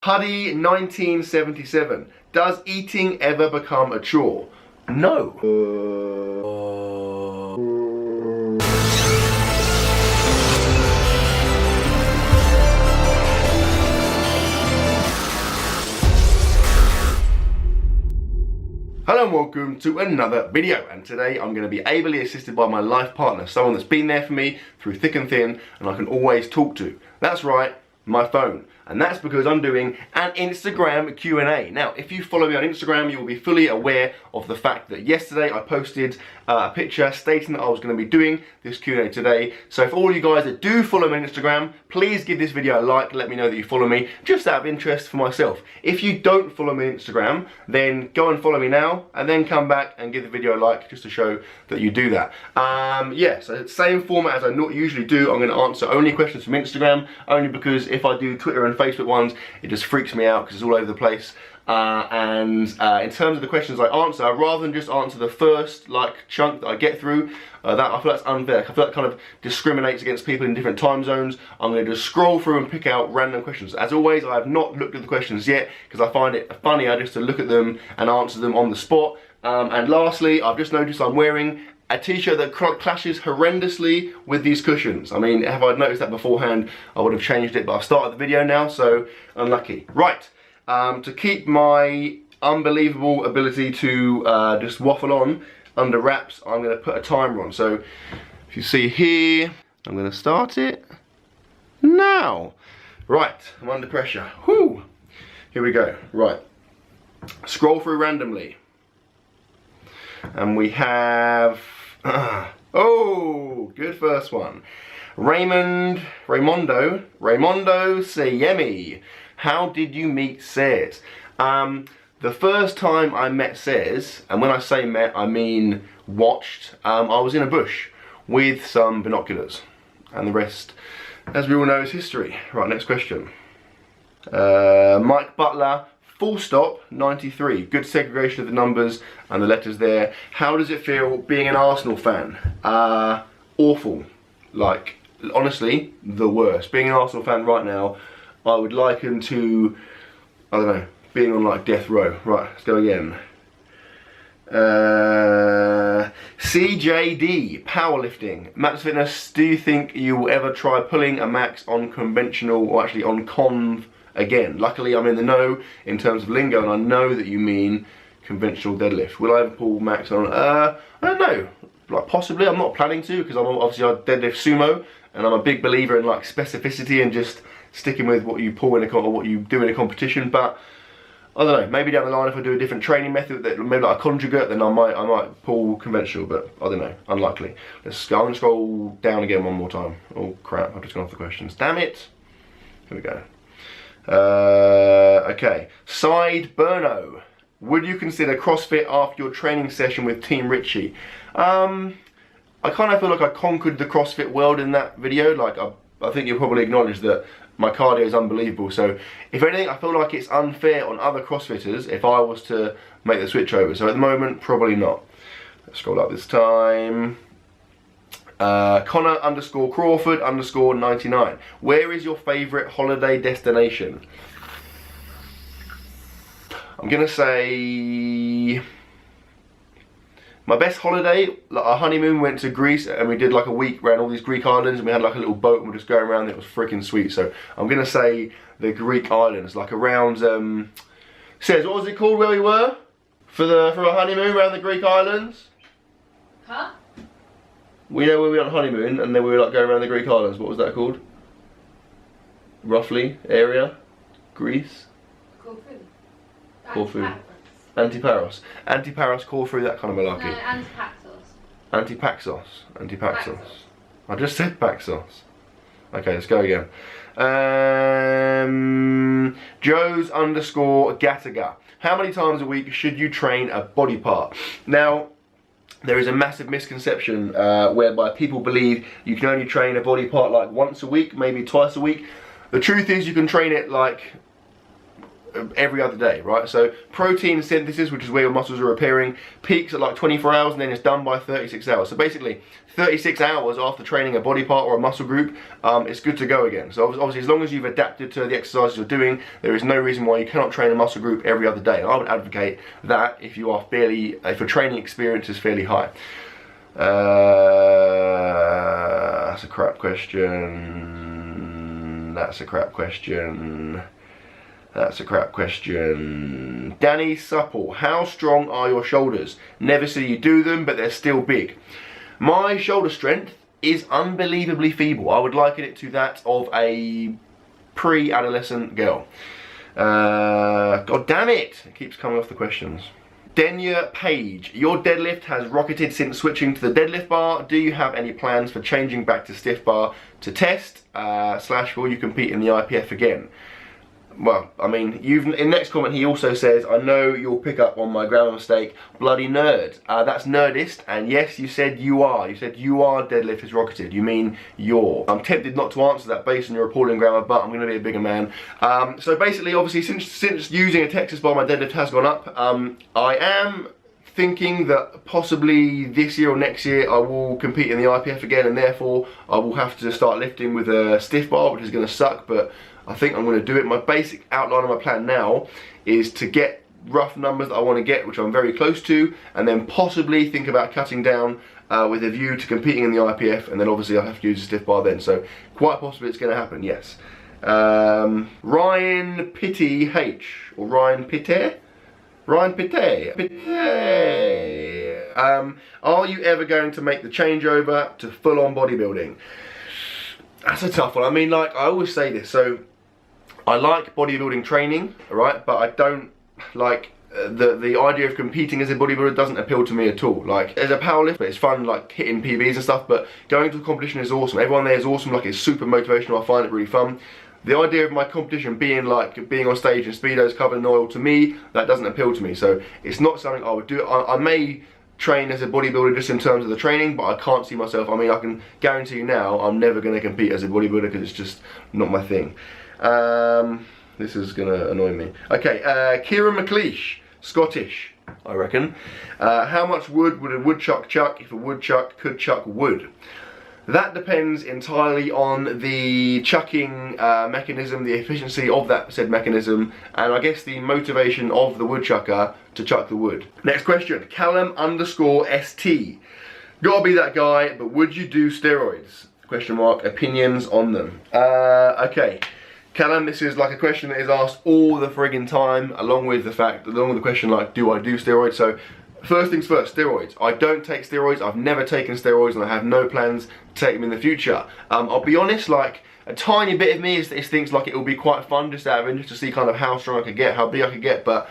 Huddy 1977. Does eating ever become a chore? No. Hello and welcome to another video, and today I'm going to be ably assisted by my life partner, someone that's been there for me through thick and thin and I can always talk to. That's right, my phone. And that's because I'm doing an Instagram Q&A. Now, if you follow me on Instagram, you will be fully aware of the fact that yesterday I posted a picture stating that I was going to be doing this Q&A today. So for all you guys that do follow me on Instagram, please give this video a like, let me know that you follow me, just out of interest for myself. If you don't follow me on Instagram, then go and follow me now, and then come back and give the video a like, just to show that you do that. Yeah, so same format as I usually do. I'm going to answer only questions from Instagram, only because if I do Twitter and Facebook ones, it just freaks me out because it's all over the place. In terms of the questions I answer, rather than just answer the first chunk that I get through, that I feel that's unfair. I feel that kind of discriminates against people in different time zones. I'm going to just scroll through and pick out random questions. As always, I have not looked at the questions yet because I find it funnier just to look at them and answer them on the spot. And lastly, I've just noticed I'm wearing a t-shirt that clashes horrendously with these cushions. I mean, if I'd noticed that beforehand, I would have changed it, but I've started the video now, so unlucky. Right, to keep my unbelievable ability to just waffle on under wraps, I'm going to put a timer on. So, if you see here, I'm going to start it now. Right, I'm under pressure. Whew. Here we go. Right, scroll through randomly. And we have, oh, good first one. Raimondo Sayemi. How did you meet SAIRS? The first time I met SAIRS, and when I say met, I mean watched, I was in a bush with some binoculars. And the rest, as we all know, is history. Right, next question. Mike Butler, full stop, 93. Good segregation of the numbers and the letters there. How does it feel being an Arsenal fan? Awful. Like, honestly, the worst. Being an Arsenal fan right now, I would liken to, I don't know, being on like death row. Right, let's go again. CJD, powerlifting. Mattdoesfitness, do you think you will ever try pulling a max on conventional, or actually on conv again? Luckily, I'm in the know in terms of lingo, and I know that you mean conventional deadlift. Will I ever pull max on? I don't know. Like possibly. I'm not planning to, because I'm obviously a deadlift sumo, and I'm a big believer in like specificity and just sticking with what you pull in a or what you do in a competition. But I don't know. Maybe down the line, if I do a different training method, that maybe like a conjugate, then I might pull conventional. But I don't know. Unlikely. Let's go and scroll down again one more time. Oh crap! I've just gone off the questions. Damn it. Here we go. Okay, Side Burno. Would you consider CrossFit after your training session with Team Richie? I kind of feel like I conquered the CrossFit world in that video. Like, I think you'll probably acknowledge that my cardio is unbelievable. So, if anything, I feel like it's unfair on other CrossFitters if I was to make the switch over. So, at the moment, probably not. Let's scroll up this time. Connor _ Crawford _ 99. Where is your favourite holiday destination? I'm gonna say my best holiday, like our honeymoon, went to Greece and we did like a week around all these Greek islands and we had like a little boat and we were just going around. It was freaking sweet. So I'm gonna say the Greek islands, like around says, what was it called where we were for our honeymoon around the Greek islands? Huh? We know where we were on honeymoon and then we were like going around the Greek islands. What was that called? Roughly, area? Greece? Corfu. Corfu. Antiparos. Antiparos, Corfu, that kind of malarkey. No, Antipaxos. Antipaxos. Antipaxos. I just said Paxos. Okay, let's go again. Joes _ Gattaga. How many times a week should you train a body part? Now, there is a massive misconception whereby people believe you can only train a body part like once a week, maybe twice a week. The truth is you can train it like every other day, right? So protein synthesis, which is where your muscles are repairing, peaks at like 24 hours and then it's done by 36 hours. So basically 36 hours after training a body part or a muscle group, it's good to go again. So obviously as long as you've adapted to the exercises you're doing, there is no reason why you cannot train a muscle group every other day. And I would advocate that if your training experience is fairly high. That's a crap question. That's a crap question. That's a crap question. Danny Supple, how strong are your shoulders? Never see you do them, but they're still big. My shoulder strength is unbelievably feeble. I would liken it to that of a pre-adolescent girl. God damn it! It keeps coming off the questions. Denya Page, your deadlift has rocketed since switching to the deadlift bar. Do you have any plans for changing back to stiff bar to test, / will you compete in the IPF again? Well, I mean, in the next comment he also says, I know you'll pick up on my grammar mistake, bloody nerd. That's nerdist, and yes, you said you are. You said you are deadlift is rocketed. You mean you're. I'm tempted not to answer that based on your appalling grammar, but I'm going to be a bigger man. So basically, obviously, since using a Texas bar, my deadlift has gone up. I am thinking that possibly this year or next year I will compete in the IPF again, and therefore I will have to start lifting with a stiff bar, which is going to suck, but I think I'm going to do it. My basic outline of my plan now is to get rough numbers that I want to get, which I'm very close to, and then possibly think about cutting down with a view to competing in the IPF, and then obviously I'll have to use a stiff bar then, so quite possibly it's going to happen, yes. Ryan Pitty H, or Ryan Pitte? Ryan Pitte. Are you ever going to make the changeover to full-on bodybuilding? That's a tough one. I mean, like, I always say this, so I like bodybuilding training, right? But I don't like the idea of competing as a bodybuilder doesn't appeal to me at all. Like, as a powerlifter, it's fun, like hitting PBs and stuff, but going to a competition is awesome. Everyone there is awesome, like it's super motivational. I find it really fun. The idea of my competition being on stage in Speedos covered in oil, to me, that doesn't appeal to me. So it's not something I would do. I may train as a bodybuilder just in terms of the training, but I can't see myself, I mean, I can guarantee you now, I'm never going to compete as a bodybuilder because it's just not my thing. This is going to annoy me. Okay, Kieran McLeish, Scottish, I reckon. How much wood would a woodchuck chuck if a woodchuck could chuck wood? That depends entirely on the chucking mechanism, the efficiency of that said mechanism, and I guess the motivation of the woodchucker to chuck the wood. Next question, Callum_ST. Gotta be that guy, but would you do steroids? Question mark, opinions on them. Okay, Callum, this is like a question that is asked all the friggin' time, along with the question like, do I do steroids? So, first things first, steroids. I don't take steroids, I've never taken steroids, and I have no plans to take them in the future. I'll be honest, like, a tiny bit of me is thinks like it will be quite fun just out of interest to see kind of how strong I could get, how big I could get, but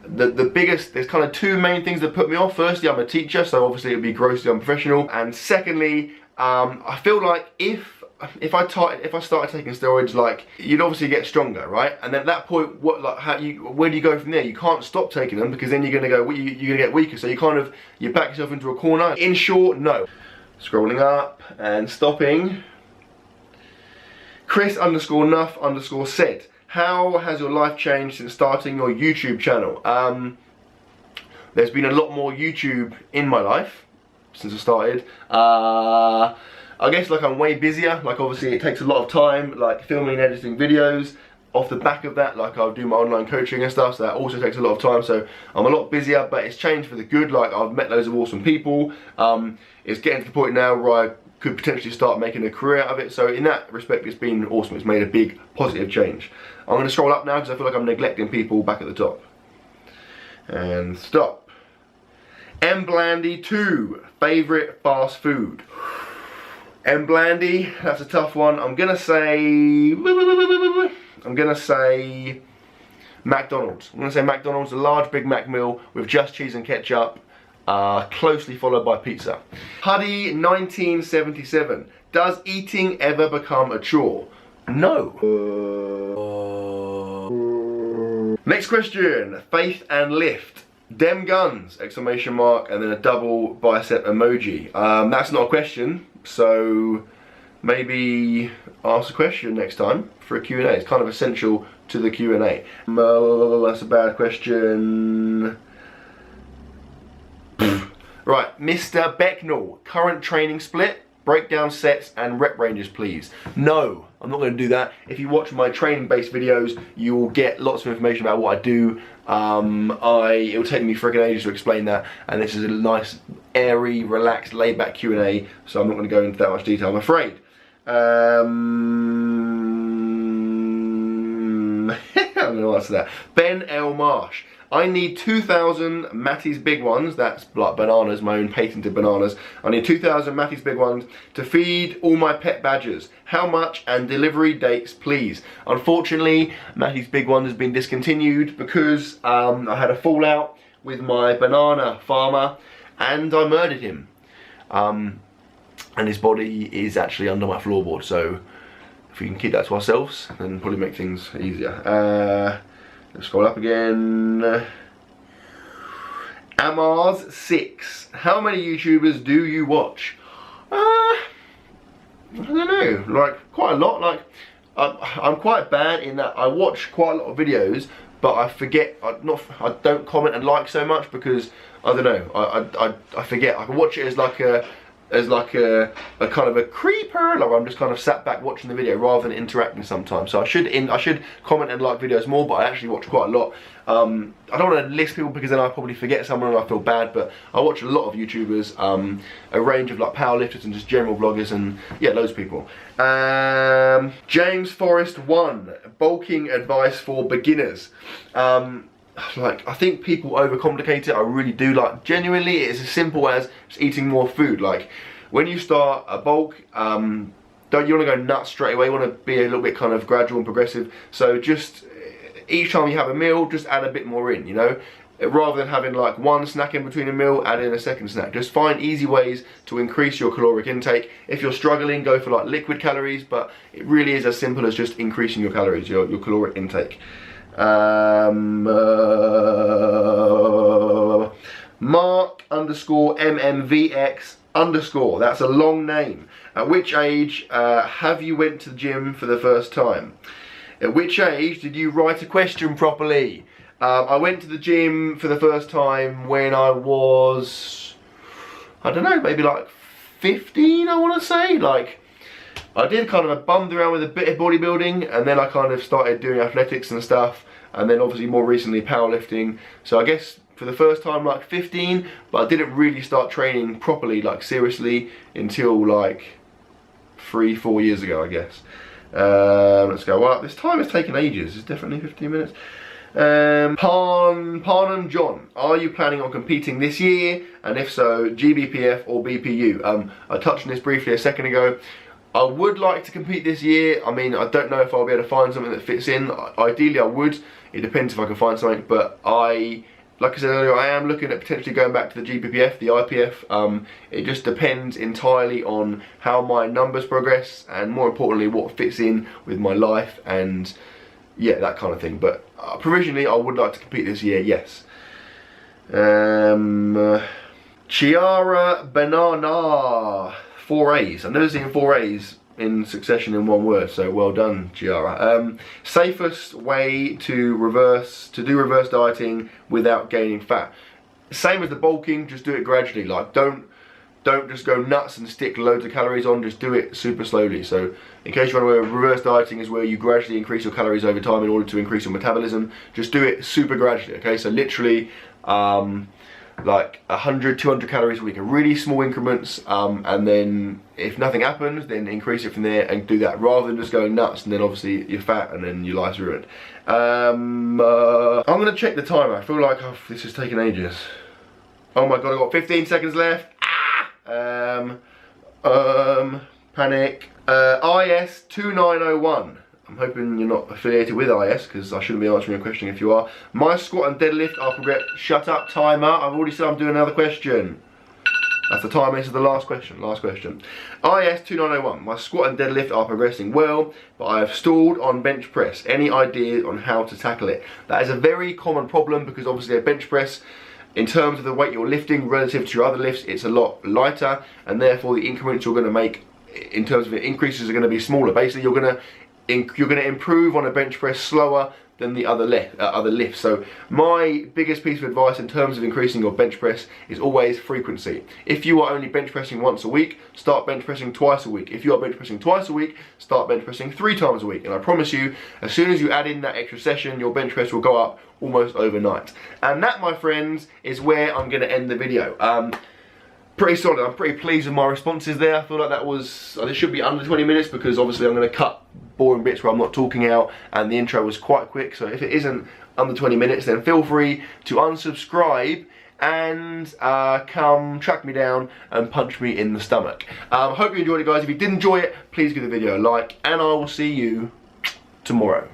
the biggest, there's kind of two main things that put me off. Firstly, I'm a teacher, so obviously it would be grossly unprofessional, and secondly, I feel like if I started taking steroids, like, you'd obviously get stronger, right? And then at that point, where do you go from there? You can't stop taking them because then you're gonna get weaker. So you back yourself into a corner. In short, no. Scrolling up and stopping. Chris_Nuff_said, how has your life changed since starting your YouTube channel? There's been a lot more YouTube in my life since I started. I guess like I'm way busier, like obviously it takes a lot of time, like filming and editing videos. Off the back of that, like I'll do my online coaching and stuff, so that also takes a lot of time, so I'm a lot busier, but it's changed for the good. Like, I've met loads of awesome people. It's getting to the point now where I could potentially start making a career out of it, so in that respect it's been awesome. It's made a big positive change. I'm going to scroll up now because I feel like I'm neglecting people back at the top. And stop. M Blandy 2, favourite fast food. M Blandy, that's a tough one. I'm gonna say McDonald's. I'm gonna say McDonald's, a large Big Mac meal with just cheese and ketchup, closely followed by pizza. Huddy 1977, does eating ever become a chore? No. Next question, Faith and Lift. Dem guns, exclamation mark, and then a double bicep emoji. That's not a question, so maybe ask a question next time for a Q&A. It's kind of essential to the Q&A. That's a bad question. Right, Mr. Becknell, current training split, breakdown sets and rep ranges please. No, I'm not going to do that. If you watch my training based videos, you will get lots of information about what I do. It will take me freaking ages to explain that, and this is a nice, airy, relaxed, laid back Q&A, so I'm not going to go into that much detail, I'm afraid. I'm going to answer that. Ben L. Marsh. I need 2,000 Matty's Big Ones, that's like bananas, my own patented bananas. I need 2,000 Matty's Big Ones to feed all my pet badgers. How much and delivery dates, please? Unfortunately, Matty's Big One has been discontinued because I had a fallout with my banana farmer and I murdered him. And his body is actually under my floorboard, so if we can keep that to ourselves, then probably make things easier. Let's scroll up again. Amars6. How many YouTubers do you watch? I don't know, like quite a lot. Like I'm quite bad in that I watch quite a lot of videos, but I forget. I don't comment and like so much because I don't know. I forget. I can watch it as like a kind of a creeper, like I'm just kind of sat back watching the video rather than interacting sometimes. So I should comment and like videos more, but I actually watch quite a lot. I don't want to list people because then I probably forget someone and I feel bad, but I watch a lot of YouTubers, a range of like powerlifters and just general vloggers, and yeah, loads of people. James Forrest 1, bulking advice for beginners. Like, I think people overcomplicate it. I really do. Like, genuinely, it's as simple as just eating more food. Like, when you start a bulk, don't you want to go nuts straight away? You want to be a little bit kind of gradual and progressive. So just each time you have a meal, just add a bit more in, you know? Rather than having like one snack in between a meal, add in a second snack. Just find easy ways to increase your caloric intake. If you're struggling, go for like liquid calories, but it really is as simple as just increasing your calories, your caloric intake. Mark_MMVX_, that's a long name. At which age have you went to the gym for the first time? At which age did you write a question properly? I went to the gym for the first time when I was, I don't know, maybe like 15, I want to say. Like, I did kind of a bummed around with a bit of bodybuilding, and then I kind of started doing athletics and stuff, and then obviously more recently powerlifting. So I guess for the first time like 15, but I didn't really start training properly, like seriously, until like 3-4 years ago, I guess. Let's go up. This time has taken ages. It's definitely 15 minutes. Parnham John, are you planning on competing this year? And if so, GBPF or BPU? I touched on this briefly a second ago. I would like to compete this year. I mean, I don't know if I'll be able to find something that fits in. Ideally I would. It depends if I can find something, but like I said earlier, I am looking at potentially going back to the GBPF, the IPF. It just depends entirely on how my numbers progress, and more importantly, what fits in with my life and yeah, that kind of thing. But provisionally, I would like to compete this year, yes. Chiara Banana, 4 A's. I've never seen 4 A's in succession in one word, so well done, Chiara. Safest way to do reverse dieting without gaining fat. Same as the bulking, just do it gradually. Like, don't just go nuts and stick loads of calories on, just do it super slowly. So in case you're unaware, reverse dieting is where you gradually increase your calories over time in order to increase your metabolism. Just do it super gradually, okay? So literally like 100, 200 calories a week, really small increments, and then if nothing happens, then increase it from there and do that, rather than just going nuts and then obviously you're fat and then your life's ruined. I'm gonna check the timer. I feel like this has taken ages. Oh my god, I've got 15 seconds left. Panic. IS2901. I'm hoping you're not affiliated with IS, because I shouldn't be answering your question if you are. My squat and deadlift are progress. Shut up, timer. I've already said I'm doing another question. That's the timer. This is the last question. Last question. IS2901. My squat and deadlift are progressing well, but I have stalled on bench press. Any ideas on how to tackle it? That is a very common problem, because obviously a bench press, in terms of the weight you're lifting relative to your other lifts, it's a lot lighter, and therefore the increments you're going to make in terms of increases are going to be smaller. Basically, you're going to you're going to improve on a bench press slower than the other lifts. So my biggest piece of advice in terms of increasing your bench press is always frequency. If you are only bench pressing once a week, start bench pressing twice a week. If you are bench pressing twice a week, start bench pressing 3 times a week. And I promise you, as soon as you add in that extra session, your bench press will go up almost overnight. And that, my friends, is where I'm going to end the video. Pretty solid. I'm pretty pleased with my responses there. I feel like this should be under 20 minutes because obviously I'm going to cut boring bits where I'm not talking out, and the intro was quite quick. So if it isn't under 20 minutes, then feel free to unsubscribe and come track me down and punch me in the stomach. Hope you enjoyed it, guys. If you did enjoy it, please give the video a like, and I will see you tomorrow.